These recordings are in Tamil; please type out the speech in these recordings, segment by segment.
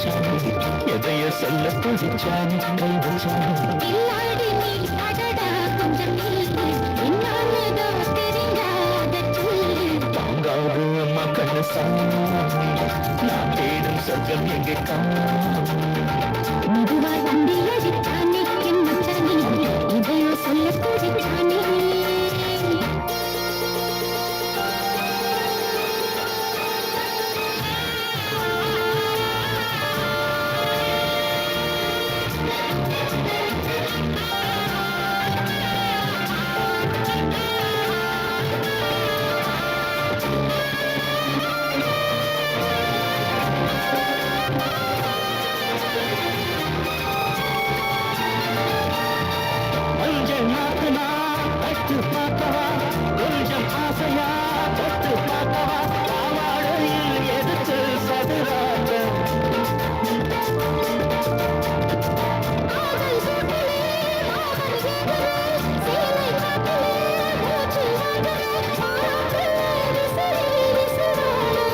வச்சானே எதைய சொல்ல துடிச்சானே கை வச்சானே இல்லாடி நீ அடடா கொஞ்சம் நீ என்னாலதான் தெரியாத சொல்லு தாங்காது அம்மா கண்ணு சாமி நான் தேடும் சொர்க்கம் எங்கே காணோம் மெதுவா வண்டி அடித்தானே என் மச்சானே இதையோ சொல்ல துடிச்சானே மஞ்சள் நாக்குனா கட்டு பார்க்கவா கொஞ்சம் ஆசையா தொட்டு பார்க்கவா பாவாடையில் எதிர்த்து சதுராக காதல் சூட்டிலே மாமன் கேட்கலே சேலை காட்டிலே மூச்சு வாங்கலே பாராட்டிலே விசிறி விசிறானே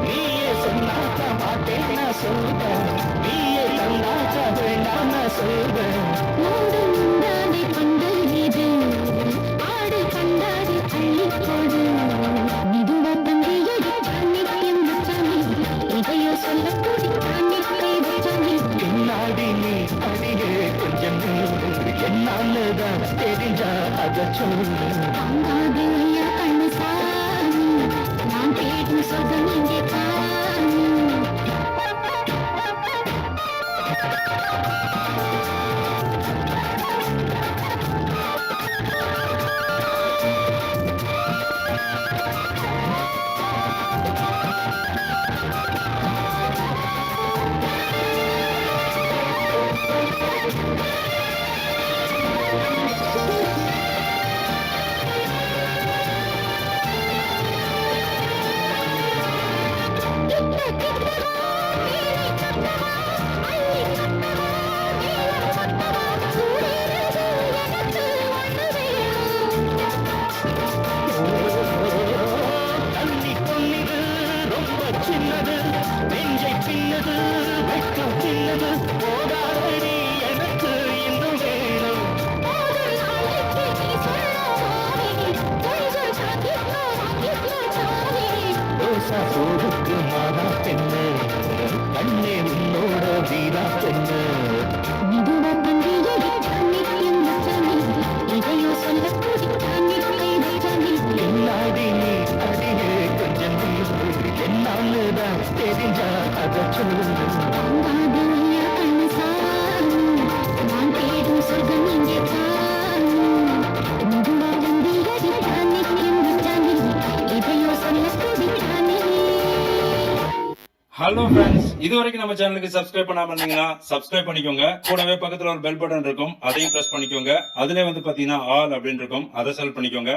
நீயே சொன்னாக்க மாட்டேன் நான் சொல்வேன் நீயே தந்தாக்க வேண்டாம் நான் சொல்வேன் மூடு முந்தானை கொண்டு இது ஆடு கண்டாடி அள்ளி கொடு மெதுவா தந்தி அடித்தானே என் மச்சானே இதையோ சொல்ல துடித்தானே கை வச்சானே பின்னாடி நீ அடியே கொஞ்சம் என்னாலதான் தெரிஞ்சா அத சொல்லு தாங்காது ஐயா கண்ணு சாமி நான் தேடும் சொர்க்கம் இங்கே காணி கிட்ட கிட்டவா மேலே கட்டவா அள்ளி கட்டவா மேலே கட்டவா கூடியது எனக்கு ஒன்று வேணும் தண்ணி கொள்ளிது ரொம்ப சின்னது நெஞ்சை சின்னது வெட்கம் சின்னது போதாதடி எனக்கு இன்னும் வேணும் போதும் நாளைக்கு நீ சொல்லாமே கொஞ்சம் சாத்தியோ சாமி ரோசா சோறுக்கு மாதா பெண்ணு கண்ணே உன்னோட வீரா பெண்ணு மெதுவா தந்தி அடித்தானே என் மச்சானே இதையோ சொல்ல துடித்தானே கை வச்சானே பின்னாடி நீ அடியே கொஞ்சம் என்னாலதான் தெரிஞ்சா அத சொல்லு தாங்காது ஐயா கண்ணு சாமி நான் தேடும் சொர்க்கம் இங்கே காணி மெதுவா தந்தி அடித்தானே என் மச்சானே இதையோ சொல்ல துடித்தானே ஹலோ ஃப்ரெண்ட்ஸ், இது வரைக்கும் நம்ம சேனலுக்கு சப்ஸ்கிரைப் பண்ணாம இருந்தீங்கன்னா சப்ஸ்கிரைப் பண்ணிக்கோங்க. கூடவே பக்கத்துல ஒரு பெல் பட்டன் இருக்கும், அதையும் பிரஸ் பண்ணிக்கோங்க. அதுல வந்து பாத்தீங்கன்னா ஆல் அப்படின்னு இருக்கும், அதை செலக்ட் பண்ணிக்கோங்க.